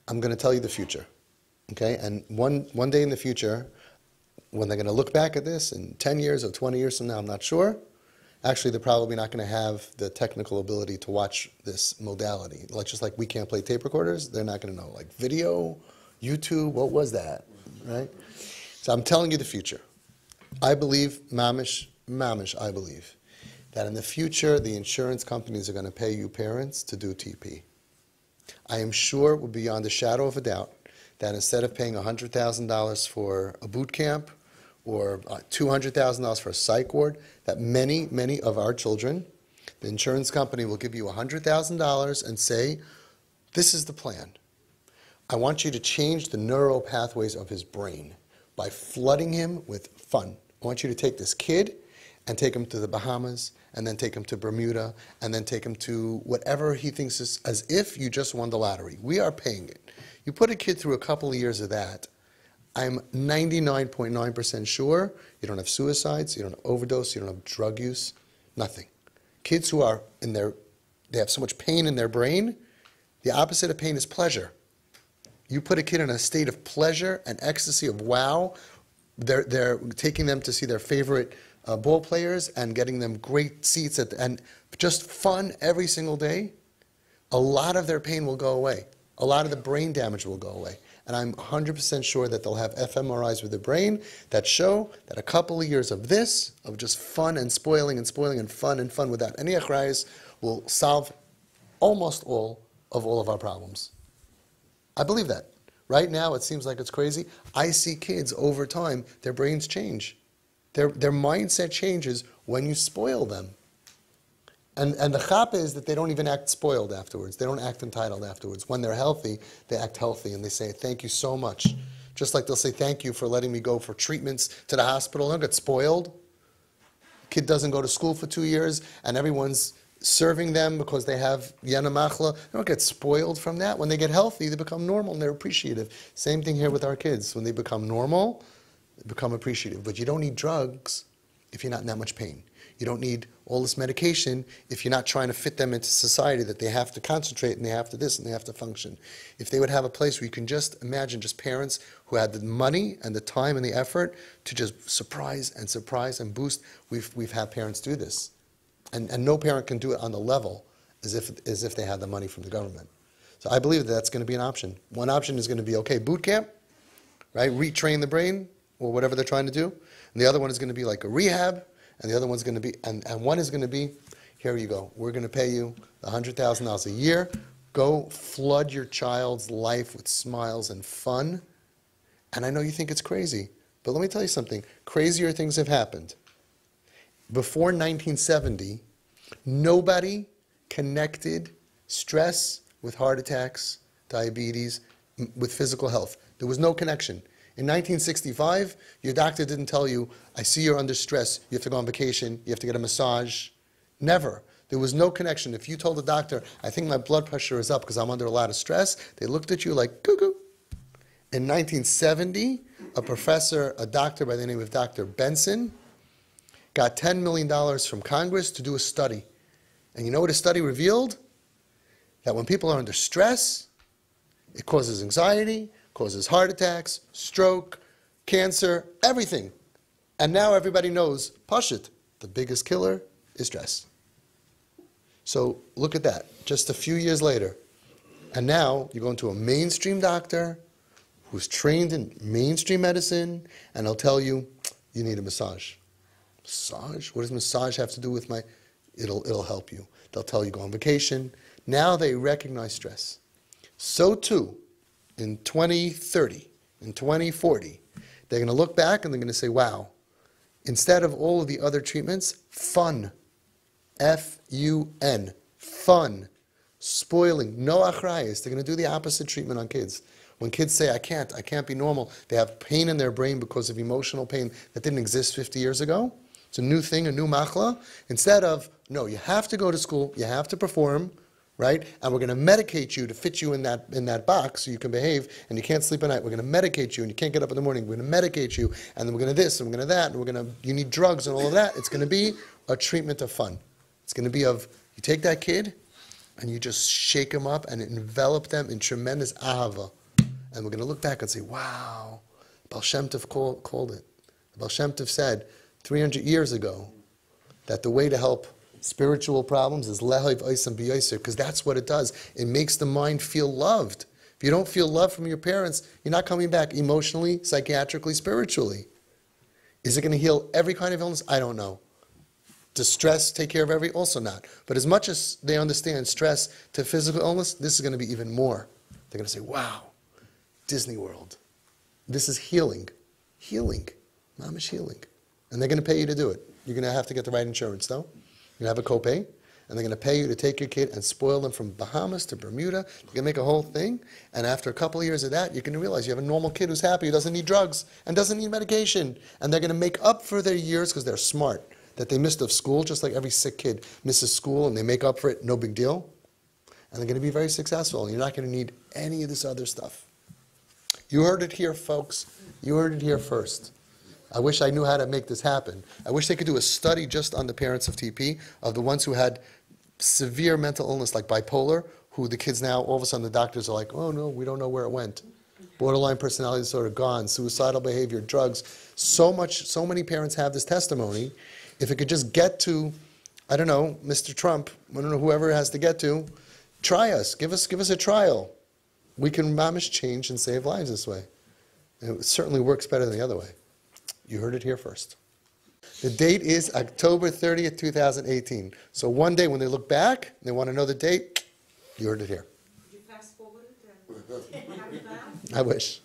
I'm going to tell you the future, okay? And one day in the future, when they're going to look back at this in 10 years or 20 years from now, I'm not sure. Actually, they're probably not going to have the technical ability to watch this modality. Like, just like we can't play tape recorders, they're not going to know. Like video, YouTube, what was that, right? So I'm telling you the future. I believe, mamish, I believe, that in the future, the insurance companies are going to pay you parents to do TP. I am sure, beyond a shadow of a doubt, that instead of paying $100,000 for a boot camp or $200,000 for a psych ward, that many of our children, the insurance company will give you $100,000 and say, this is the plan. I want you to change the neural pathways of his brain by flooding him with fun. I want you to take this kid and take him to the Bahamas, and then take him to Bermuda, and then take him to whatever he thinks is, as if you just won the lottery. We are paying it. You put a kid through a couple of years of that, I'm 99.9% sure you don't have suicides, you don't have overdose, you don't have drug use, nothing. Kids who are they have so much pain in their brain, the opposite of pain is pleasure. You put a kid in a state of pleasure and ecstasy of wow, they're taking them to see their favorite ball players and getting them great seats and just fun every single day, a lot of their pain will go away. A lot of the brain damage will go away. And I'm 100% sure that they'll have fMRIs with the brain that show that a couple of years of this, of just fun and spoiling and fun without any achrayas, will solve almost all of our problems. I believe that. Right now, it seems like it's crazy. I see kids over time, their brains change. Their mindset changes when you spoil them. And the chapa is that they don't even act spoiled afterwards. They don't act entitled afterwards. When they're healthy, they act healthy and they say, thank you so much. Just like they'll say, thank you for letting me go for treatments to the hospital. They don't get spoiled. Kid doesn't go to school for 2 years and everyone's serving them because they have yana machla. They don't get spoiled from that. When they get healthy, they become normal and they're appreciative. Same thing here with our kids. When they become normal, they become appreciative. But you don't need drugs if you're not in that much pain. You don't need all this medication if you're not trying to fit them into society, that they have to concentrate and they have to this and they have to function. If they would have a place where you can just imagine just parents who had the money and the time and the effort to just surprise and boost, we've had parents do this. And no parent can do it on the level as if they had the money from the government. So I believe that that's going to be an option. One option is going to be, okay, boot camp, right? Retrain the brain or whatever they're trying to do. And the other one is going to be like a rehab. And the other one's going to be, and one is going to be, here you go. We're going to pay you $100,000 a year. Go flood your child's life with smiles and fun. And I know you think it's crazy, but let me tell you something. Crazier things have happened. Before 1970, nobody connected stress with heart attacks, diabetes, with physical health. There was no connection. In 1965, your doctor didn't tell you, I see you're under stress, you have to go on vacation, you have to get a massage. Never. There was no connection. If you told the doctor, I think my blood pressure is up because I'm under a lot of stress, they looked at you like, cuckoo. In 1970, a doctor by the name of Dr. Benson, got $10 million from Congress to do a study. And you know what his study revealed? That when people are under stress, it causes anxiety, causes heart attacks, stroke, cancer, everything. And now everybody knows, pashut, the biggest killer is stress. So look at that, just a few years later. And now you're going to a mainstream doctor who's trained in mainstream medicine, and he'll tell you, you need a massage. Massage? What does massage have to do with my... It'll help you. They'll tell you go on vacation. Now they recognize stress. So too, in 2030, in 2040, they're going to look back and they're going to say, wow, instead of all of the other treatments, fun, F-U-N, fun, spoiling, no achrayas. They're going to do the opposite treatment on kids. When kids say, I can't be normal, they have pain in their brain because of emotional pain that didn't exist 50 years ago. It's a new thing, a new machla. Instead of, no, you have to go to school, you have to perform, right? And we're going to medicate you to fit you in that box so you can behave, and you can't sleep at night. We're going to medicate you, and you can't get up in the morning. We're going to medicate you, and then we're going to this, and we're going to that, and you need drugs and all of that. It's going to be a treatment of fun. It's going to be of, you take that kid, and you just shake them up and envelop them in tremendous ahava. And we're going to look back and say, wow, Baal Shem Tov called it. Baal Shem Tov said 300 years ago that the way to help spiritual problems is lehav oisam b'yoser, because that's what it does. It makes the mind feel loved. If you don't feel love from your parents, you're not coming back emotionally, psychiatrically, spiritually. Is it going to heal every kind of illness? I don't know. Does stress take care of every? Also not. But as much as they understand stress to physical illness, this is going to be even more. They're going to say, wow, Disney World. This is healing. Healing. Mamish healing. And they're going to pay you to do it. You're going to have to get the right insurance, though. You're going to have a copay, and they're going to pay you to take your kid and spoil them from Bahamas to Bermuda. You're going to make a whole thing, and after a couple of years of that, you're going to realize you have a normal kid who's happy, who doesn't need drugs, and doesn't need medication. And they're going to make up for their years because they're smart, that they missed of school, just like every sick kid misses school, and they make up for it, no big deal. And they're going to be very successful, and you're not going to need any of this other stuff. You heard it here, folks. You heard it here first. I wish I knew how to make this happen. I wish they could do a study just on the parents of TP, of the ones who had severe mental illness like bipolar, who the kids now, all of a sudden the doctors are like, oh no, we don't know where it went. Borderline personality disorder gone, suicidal behavior, drugs. So many parents have this testimony. If it could just get to, I don't know, Mr. Trump, I don't know, whoever it has to get to, try us, give us a trial. We can mamish change and save lives this way. And it certainly works better than the other way. You heard it here first. The date is October 30th, 2018. So one day when they look back, they want to know the date, you heard it here. You fast forward it and have it back? I wish.